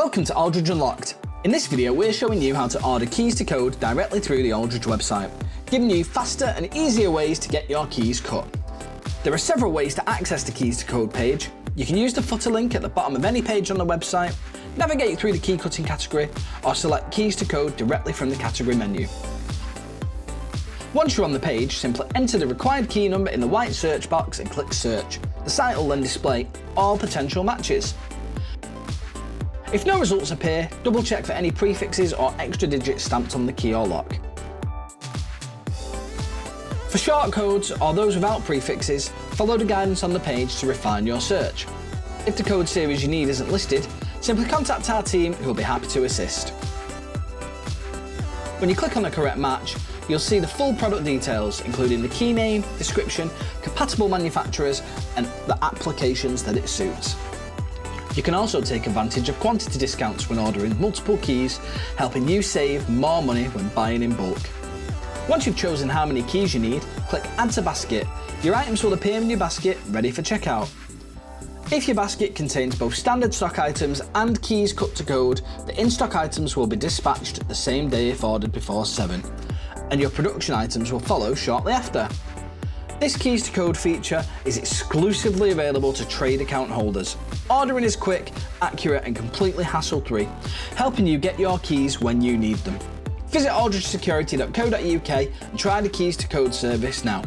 Welcome to Aldridge Unlocked. In this video we're showing you how to order keys to code directly through the Aldridge website, giving you faster and easier ways to get your keys cut. There are several ways to access the keys to code page. You can use the footer link at the bottom of any page on the website, navigate through the key cutting category, or select keys to code directly from the category menu. Once you're on the page, simply enter the required key number in the white search box and click search. The site will then display all potential matches. If no results appear, double check for any prefixes or extra digits stamped on the key or lock. For short codes or those without prefixes, follow the guidance on the page to refine your search. If the code series you need isn't listed, simply contact our team who will be happy to assist. When you click on the correct match, you'll see the full product details, including the key name, description, compatible manufacturers, and the applications that it suits. You can also take advantage of quantity discounts when ordering multiple keys, helping you save more money when buying in bulk. Once you've chosen how many keys you need, click Add to Basket. Your items will appear in your basket, ready for checkout. If your basket contains both standard stock items and keys cut to code, the in-stock items will be dispatched the same day if ordered before 7, and your production items will follow shortly after. This keys to code feature is exclusively available to trade account holders. Ordering is quick, accurate and completely hassle-free, helping you get your keys when you need them. Visit aldridgesecurity.co.uk and try the keys to code service now.